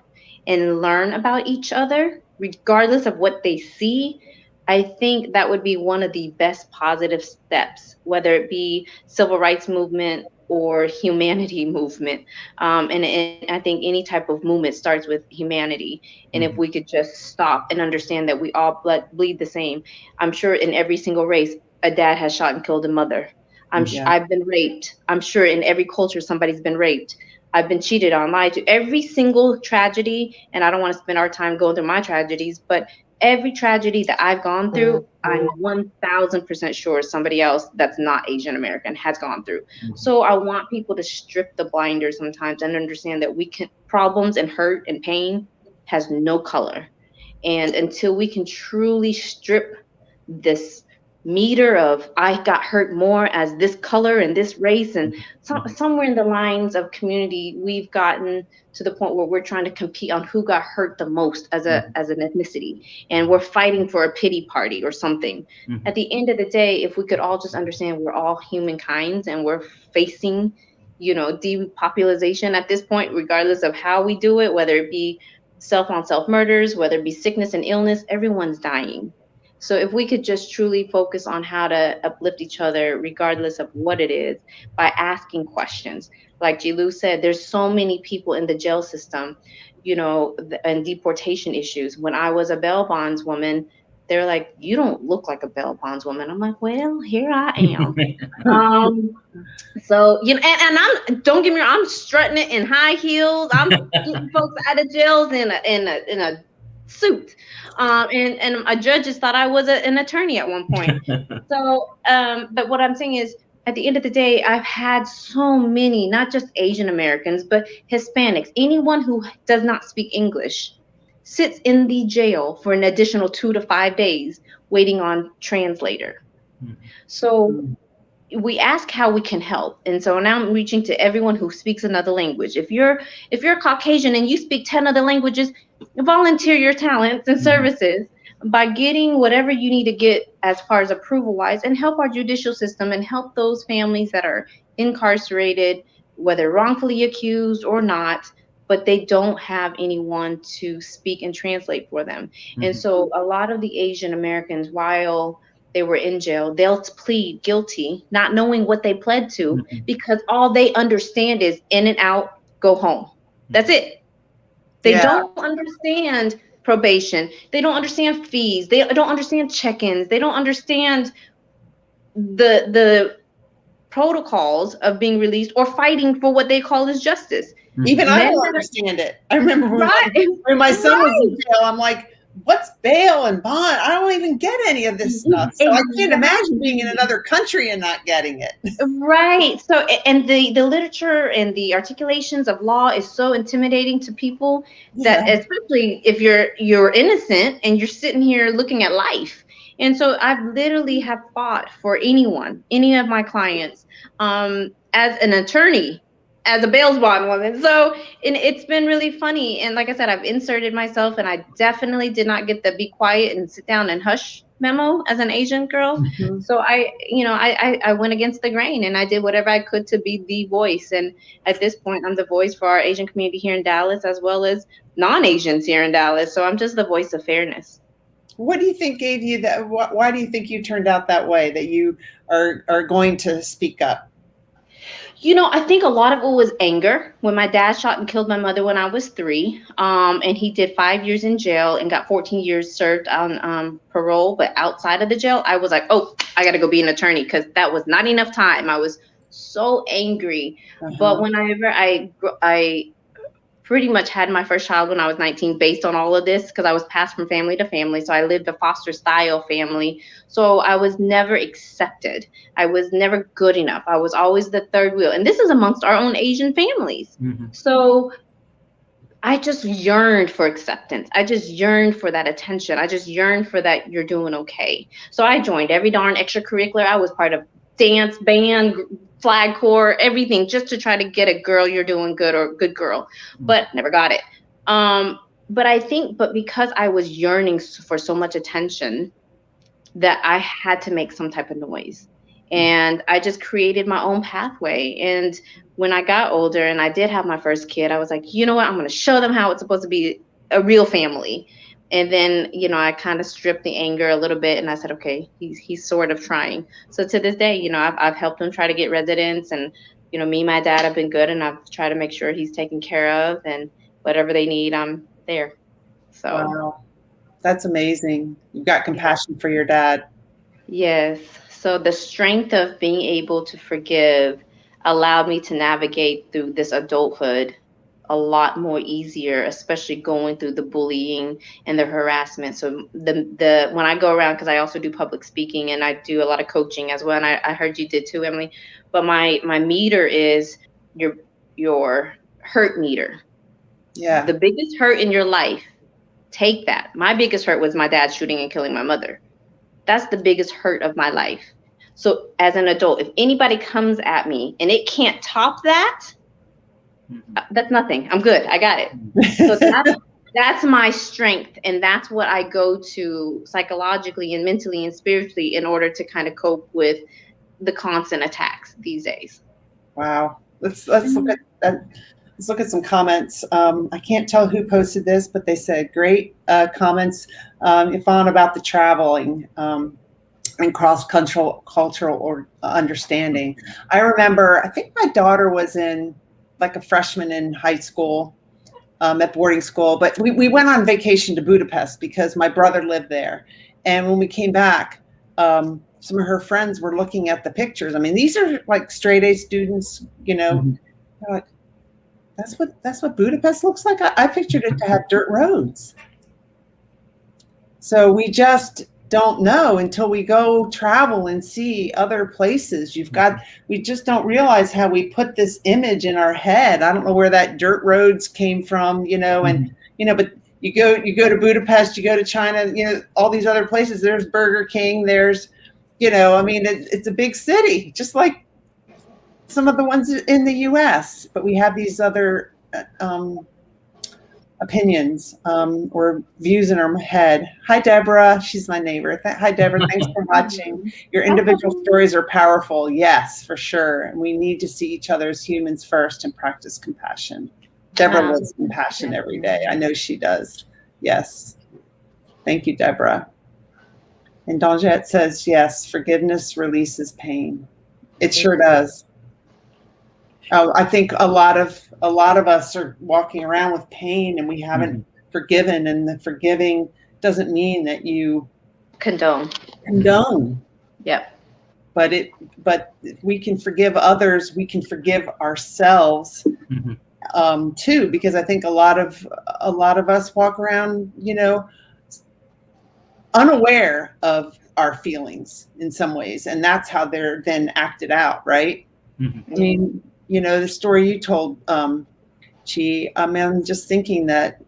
S6: and learn about each other, regardless of what they see, I think that would be one of the best positive steps, whether it be civil rights movement or humanity movement. And I think any type of movement starts with humanity. And if we could just stop and understand that we all bleed the same. I'm sure in every single race, a dad has shot and killed a mother. I've been raped. I'm sure in every culture, somebody's been raped. I've been cheated on, lied to. Every single tragedy, and I don't want to spend our time going through my tragedies, but every tragedy that I've gone through, I'm 1,000% sure somebody else that's not Asian American has gone through. So I want people to strip the blinders sometimes and understand that problems and hurt and pain has no color. And until we can truly strip this meter of I got hurt more as this color and this race, and somewhere in the lines of community, we've gotten to the point where we're trying to compete on who got hurt the most as an ethnicity, and we're fighting for a pity party or something. At the end of the day, if we could all just understand we're all humankind and we're facing depopulation at this point, regardless of how we do it, whether it be self-on-self murders, whether it be sickness and illness, everyone's dying. So if we could just truly focus on how to uplift each other, regardless of what it is, by asking questions. Like Jilu said, there's so many people in the jail system, and deportation issues. When I was a bail bondswoman, they're like, you don't look like a bail bondswoman. I'm like, well, here I am. So, and I'm, don't get me wrong, I'm strutting it in high heels. I'm getting folks out of jails in a suit. And a judge just thought I was an attorney at one point. So, but what I'm saying is, at the end of the day, I've had so many, not just Asian Americans, but Hispanics, anyone who does not speak English sits in the jail for an additional 2 to 5 days waiting on translator. So we ask how we can help. And so now I'm reaching to everyone who speaks another language. If you're Caucasian and you speak 10 other languages, volunteer your talents and services by getting whatever you need to get as far as approval wise, and help our judicial system and help those families that are incarcerated, whether wrongfully accused or not, but they don't have anyone to speak and translate for them. And so a lot of the Asian Americans, while they were in jail, they'll plead guilty, not knowing what they pled to, because all they understand is in and out, go home. That's it. They don't understand probation. They don't understand fees. They don't understand check-ins. They don't understand the protocols of being released or fighting for what they call as justice.
S1: Even I don't understand it. I remember when my son was in jail, I'm like, what's bail and bond? I don't even get any of this stuff. So I can't imagine being in another country and not getting it.
S6: Right. So, and the literature and the articulations of law is so intimidating to people that, especially if you're innocent and you're sitting here looking at life. And so I've literally have fought for any of my clients, as an attorney, as a bail bond woman. So, and it's been really funny. And like I said, I've inserted myself, and I definitely did not get the be quiet and sit down and hush memo as an Asian girl.
S1: Mhm.
S6: So I went against the grain, and I did whatever I could to be the voice. And at this point, I'm the voice for our Asian community here in Dallas, as well as non-Asians here in Dallas. So I'm just the voice of fairness.
S1: What do you think gave you that? Why do you think you turned out that way, that you are going to speak up?
S6: I think a lot of it was anger. When my dad shot and killed my mother when I was 3, and he did 5 years in jail and got 14 years served on parole. But outside of the jail, I was like, oh, I got to go be an attorney, because that was not enough time. I was so angry. But whenever I pretty much had my first child when I was 19 based on all of this, because I was passed from family to family. So I lived a foster style family. So I was never accepted. I was never good enough. I was always the third wheel. And this is amongst our own Asian families. Mm-hmm. So I just yearned for acceptance. I just yearned for that attention. I just yearned for that you're doing okay. So I joined every darn extracurricular. I was part of dance, band, flag corps, everything, just to try to get a girl, you're doing good, or good girl, but never got it. But because I was yearning for so much attention, that I had to make some type of noise. And I just created my own pathway. And when I got older and I did have my first kid, I was like, you know what, I'm going to show them how it's supposed to be a real family. And then, I kind of stripped the anger a little bit, and I said, okay, he's sort of trying. So to this day, I've helped him try to get residence, and, me and my dad have been good, and I've tried to make sure he's taken care of, and whatever they need, I'm there. So
S1: wow. That's amazing. You've got compassion for your dad.
S6: Yes. So the strength of being able to forgive allowed me to navigate through this adulthood a lot more easier, especially going through the bullying and the harassment. So the when I go around, because I also do public speaking and I do a lot of coaching as well, and I heard you did too, Emily. But my meter is your hurt meter.
S1: Yeah.
S6: The biggest hurt in your life, take that. My biggest hurt was my dad shooting and killing my mother. That's the biggest hurt of my life. So as an adult, if anybody comes at me and it can't top that, that's nothing. I'm good. I got it. So that's my strength. And that's what I go to psychologically and mentally and spiritually in order to kind of cope with the constant attacks these days. Wow.
S1: Let's look at that. Let's look at some comments. I can't tell who posted this, but they said great comments, Yvonne, about the traveling and cross-cultural or understanding. I remember, I think my daughter was in like a freshman in high school at boarding school, but we went on vacation to Budapest because my brother lived there. And when we came back, some of her friends were looking at the pictures. I mean, these are like straight A students, They're like, that's what Budapest looks like. I pictured it to have dirt roads. So we just don't know until we go travel and see other places. We just don't realize how we put this image in our head. I don't know where that dirt roads came from, but you go to Budapest, you go to China, all these other places, there's Burger King, there's, it's a big city, just like some of the ones in the US, but we have these other opinions or views in our head. Hi, Deborah. She's my neighbor. Hi, Deborah. Thanks for watching. Your individual stories are powerful. Yes, for sure. And we need to see each other as humans first and practice compassion. Deborah lives compassion every day. I know she does. Yes. Thank you, Deborah. And Donjette says, yes, forgiveness releases pain. It sure does. I think a lot of us are walking around with pain and we haven't forgiven, and the forgiving doesn't mean that you
S6: condone.
S1: Yep. But if we can forgive others, we can forgive ourselves too, because I think a lot of us walk around, unaware of our feelings in some ways, and that's how they're then acted out, right? I mean, the story you told, Chi, I'm just thinking that,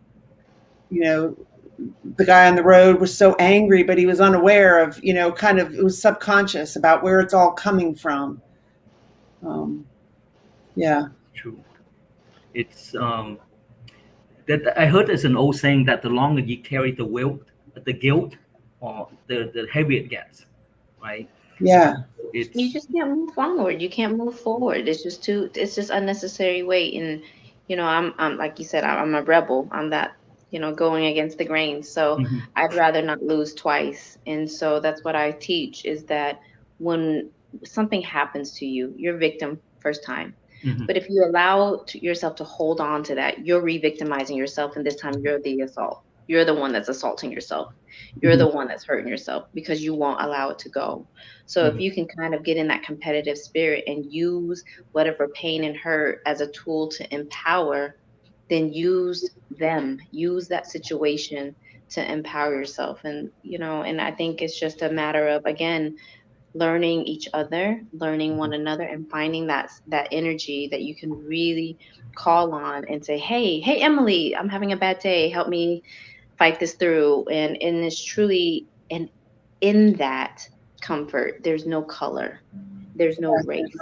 S1: the guy on the road was so angry, but he was unaware of, it was subconscious about where it's all coming from. Yeah.
S2: True. It's that I heard there's an old saying that the longer you carry the guilt, or the heavier it gets, right?
S1: Yeah.
S6: You
S2: It's
S6: just can't move forward. You can't move forward. It's just unnecessary weight. And I'm like you said, I'm a rebel. I'm that, going against the grain. So
S2: Mhm,
S6: I'd rather not lose twice. And so that's what I teach, is that when something happens to you, you're victim first time.
S2: mhm,
S6: But if you allow yourself to hold on to that, you're re-victimizing yourself, and this time you're the assault. You're the one that's assaulting yourself. You're
S2: mhm,
S6: the one that's hurting yourself because you won't allow it to go. So if
S2: mhm,
S6: you can kind of get in that competitive spirit and use whatever pain and hurt as a tool to empower, then use that situation to empower yourself. And I think it's just a matter of, again, learning each other, learning one another, and finding that energy that you can really call on and say, hey, Emily, I'm having a bad day. Help me fight this through. And it's truly, and in that comfort, there's no color, there's no race,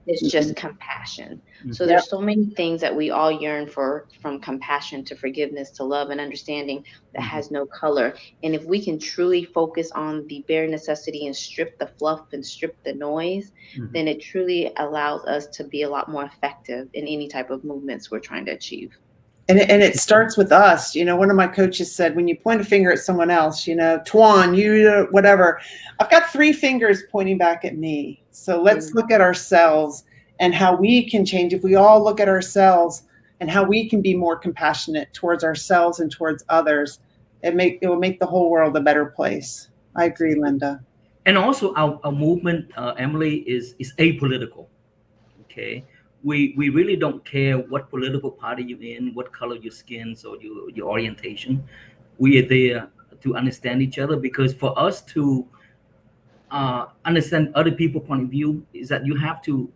S6: it's just compassion. So
S2: mhm.
S1: Yep.
S6: there's so many things that we all yearn for, from compassion to forgiveness to love and understanding, that
S2: Mhm,
S6: has no color. And if we can truly focus on the bare necessity and strip the fluff and strip the noise,
S2: mhm.
S6: then it truly allows us to be a lot more effective in any type of movements we're trying to achieve.
S1: And it starts with us. One of my coaches said, when you point a finger at someone else, Tuan, you, whatever, I've got three fingers pointing back at me. So let's look at ourselves and how we can change. If we all look at ourselves and how we can be more compassionate towards ourselves and towards others, it will make the whole world a better place. I agree, Linda.
S2: And also our movement, Emily, is apolitical. Okay, we really don't care what political party you're in, what color your skin, or your orientation. We are there to understand each other, because for us to understand other people's point of view, is that you have to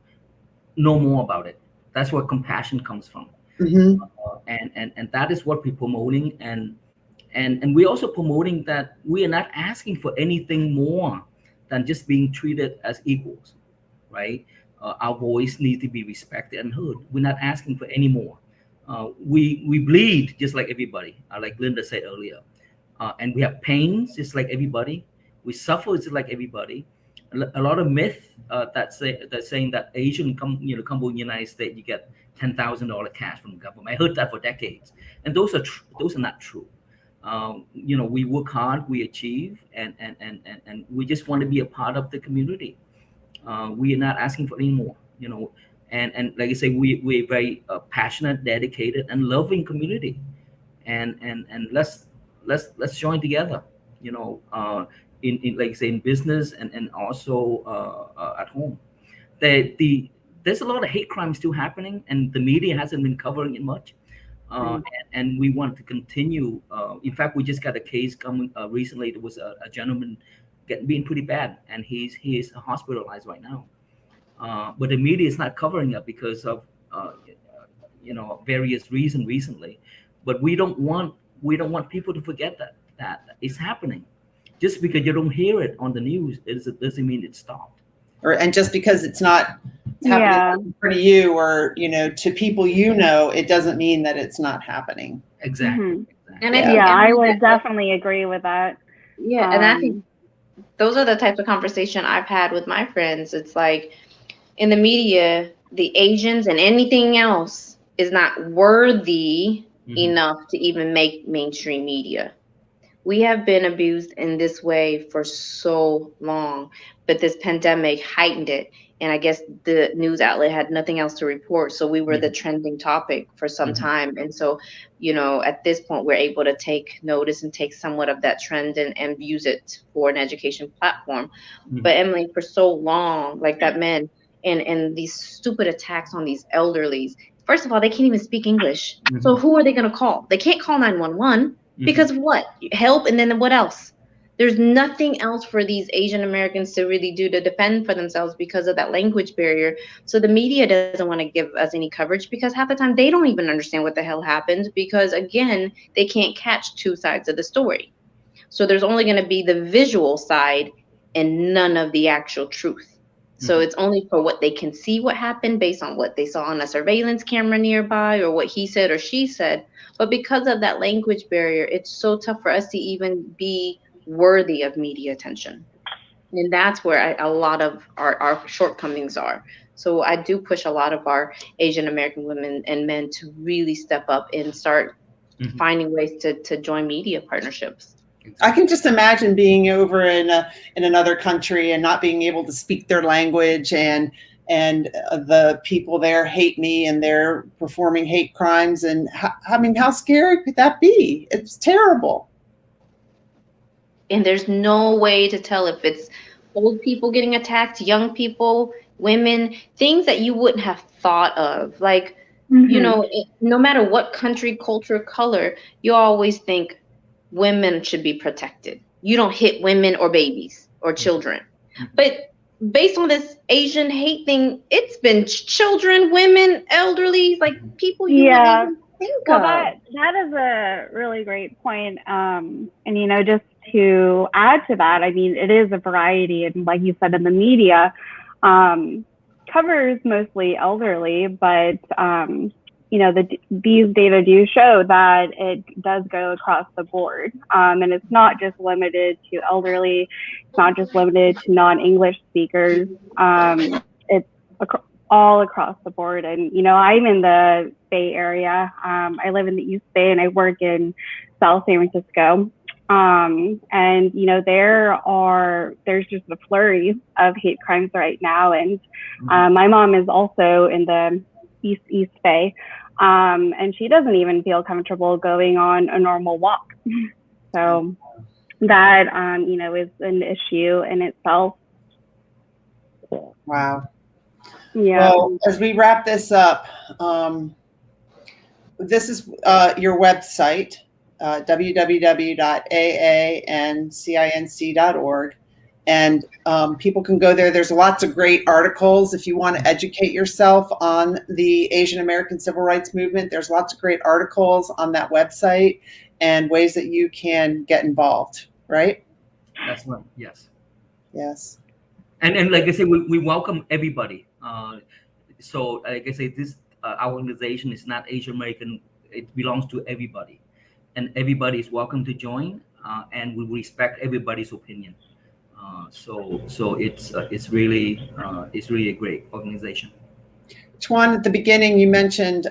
S2: know more about it. That's where compassion comes from.
S1: Mm-hmm.
S2: And that is what we're promoting. And we're also promoting that we are not asking for anything more than just being treated as equals, right? Our voice needs to be respected and heard. We're not asking for any more. We bleed just like everybody, like Linda said earlier, and we have pains just like everybody. We suffer just like everybody. A lot of myth that's saying that Asian come to the United States, you get $10,000 cash from the government. I heard that for decades, and those are not true. We work hard, we achieve, and we just want to be a part of the community. We are not asking for any more, and like I say, we're very passionate, dedicated, and loving community, and let's join together, in like I say, in business, and also at home. There's a lot of hate crime still happening, and the media hasn't been covering it much. And we want to continue. In fact, we just got a case coming recently. There was a gentleman being pretty bad, and he is hospitalized right now. But the media is not covering it because of various reasons recently. But we don't want people to forget that it's happening. Just because you don't hear it on the news, it doesn't mean it's stopped.
S1: And just because it's happening
S3: Yeah.
S1: in front of you, or to people, it doesn't mean that it's not happening.
S2: Exactly.
S3: Mhm.
S6: And I
S1: Yeah.
S6: think
S3: Yeah, I would
S6: that,
S3: definitely agree with that.
S6: yeah, and I think
S3: Um,
S6: those are the types of conversation I've had with my friends. It's like, in the media, the Asians and anything else is not worthy
S2: Mhm.
S6: enough to even make mainstream media. We have been abused in this way for so long, but this pandemic heightened it. And I guess the news outlet had nothing else to report. So we were the
S2: Mhm.
S6: trending topic for some
S2: Mhm.
S6: time. And so, at this point, we're able to take notice and take somewhat of that trend and use it for an education platform.
S2: Mhm.
S6: But Emily, for so long, like that man, and these stupid attacks on these elderlies. First of all, they can't even speak English. So
S2: Mhm.
S6: who are they going to call? They can't call 911
S2: Mhm.
S6: because of what? Help, and then what else? There's nothing else for these Asian Americans to really do to defend for themselves because of that language barrier. So the media doesn't want to give us any coverage because half the time they don't even understand what the hell happened, because again, they can't catch two sides of the story. So there's only going to be the visual side and none of the actual truth. So it's only for what they can see what happened based on what they saw on a surveillance camera nearby or what he said or she said. But because of that language barrier, it's so tough for us to even be worthy of media attention. And that's where a lot of our shortcomings are. So I do push a lot of our Asian American women and men to really step up and start finding ways to join media partnerships.
S1: I can just imagine being over in another country and not being able to speak their language, and the people there hate me and they're performing hate crimes. And I mean, how scary could that be? It's terrible.
S6: And there's no way to tell if it's old people getting attacked, young people, women, things that you wouldn't have thought of. Like, you know, no matter what country, culture, color, you always think women should be protected. You don't hit women or babies or children. But based on this Asian hate thing, it's been children, women, elderly, like people you wouldn't even think of.
S3: That is a really great point. And, you know, just to add to that, I mean, it is a variety. And like you said, in the media, covers mostly elderly, but, you know, these data do show that it does go across the board. And it's not just limited to elderly. It's not just limited to non-English speakers. It's all across the board. And, you know, I'm in the Bay Area. I live in the East Bay and I work in South San Francisco. And, you know, there's just a flurry of hate crimes right now. And my mom is also in the East Bay. And she doesn't even feel comfortable going on a normal walk. So that, you know, is an issue in itself.
S1: Wow.
S3: Yeah.
S1: Well, as we wrap this up, this is your website, www.AANC.org. And people can go there. There's lots of great articles. If you want to educate yourself on the Asian American Civil Rights Movement, there's lots of great articles on that website and ways that you can get involved, right?
S2: That's right. Yes.
S1: Yes.
S2: And like I said, we welcome everybody. So like I say, this our organization is not Asian American. It belongs to everybody, and everybody is welcome to join. And we respect everybody's opinion. So it's really a great organization.
S1: Tuan, at the beginning, you mentioned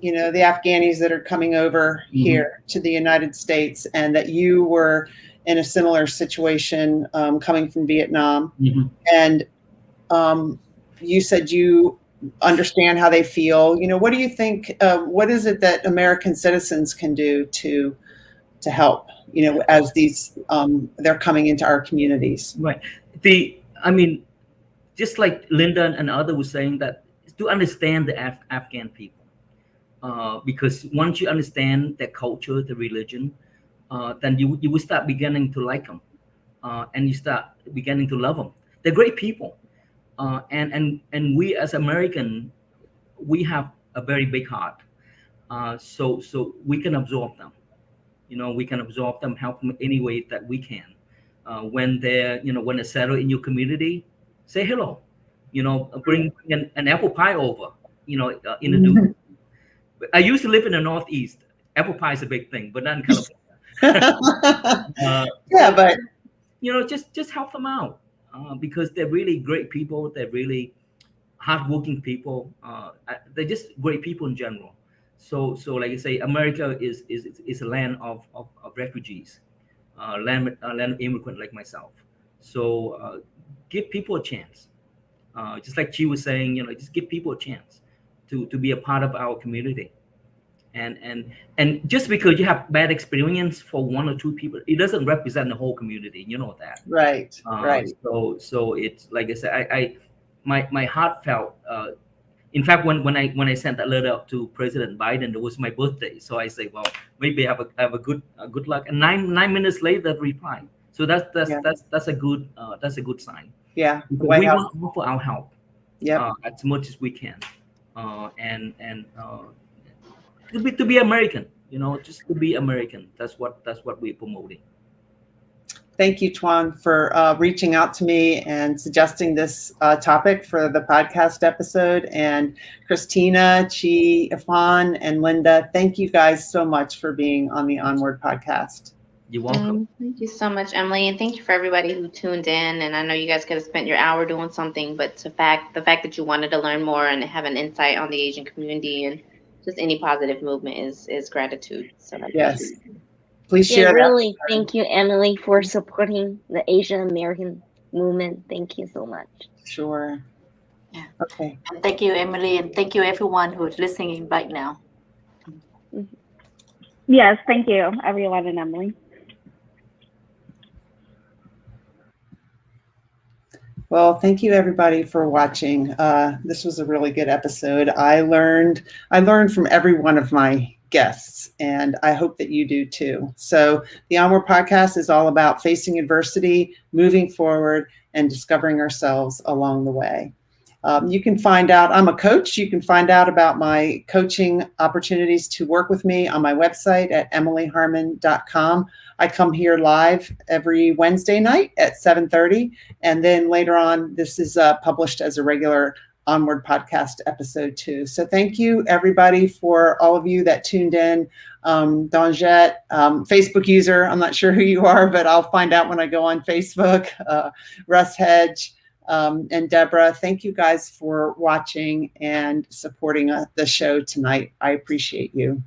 S1: you know, the Afghanis that are coming over here to the United States, and that you were in a similar situation coming from Vietnam. And you said you understand how they feel. You know, what do you think? What is it that American citizens can do to help? You know, as these they're coming into our communities.
S2: Right. I mean, just like Linda and others were saying, that to understand the Afghan people, because once you understand their culture, the religion, then you will start beginning to like them, and you start beginning to love them. They're great people, and we as American, we have a very big heart, so we can absorb them. You know, we can absorb them, help them any way that we can. When they're settled in your community, say hello. You know, bring an apple pie over. You know, in the do. I used to live in the Northeast. Apple pie is a big thing, but not in California.
S1: Yeah, but
S2: you know, just help them out because they're really great people. They're really hardworking people. They're just great people in general. So like I say, America is a land of refugees, land of immigrant like myself. So give people a chance. Just like she was saying, you know, just give people a chance to be a part of our community. And just because you have bad experience for one or two people, it doesn't represent the whole community. You know that.
S1: Right. Right.
S2: So it's like I said, my heart felt. In fact, when I sent that letter up to President Biden, it was my birthday. So I say, well, maybe I have a good luck. And nine minutes later, reply. So that's a good sign.
S1: Yeah,
S2: we want to offer our help.
S1: Yeah,
S2: as much as we can, and to be American. You know, just to be American. That's what we're promoting.
S1: Thank you, Tuan, for reaching out to me and suggesting this topic for the podcast episode. And Christina, Chi, Ifan, and Linda, thank you guys so much for being on the Onward podcast.
S2: You're welcome.
S6: Thank you so much, Emily, and thank you for everybody who tuned in. And I know you guys could have spent your hour doing something, but the fact that you wanted to learn more and have an insight on the Asian community and just any positive movement is gratitude. So
S1: yes, please share.
S4: Yeah, really, thank you, Emily, for supporting the Asian American movement. Thank you so much.
S1: Sure.
S5: Yeah.
S1: Okay.
S5: And thank you, Emily, and thank you everyone who's listening right now.
S3: Yes, thank you, everyone, and Emily.
S1: Well, thank you everybody for watching. This was a really good episode. I learned from every one of my guests, and I hope that you do too. So the Onward podcast is all about facing adversity, moving forward, and discovering ourselves along the way. You can find out, I'm a coach. You can find out about my coaching opportunities to work with me on my website at emilyharmon.com. I come here live every Wednesday night at 7:30. And then later on, this is published as a regular Onward podcast episode too. So thank you everybody for all of you that tuned in. Donjette, Facebook user, I'm not sure who you are, but I'll find out when I go on Facebook. Russ Hedge, and Deborah, thank you guys for watching and supporting the show tonight. I appreciate you.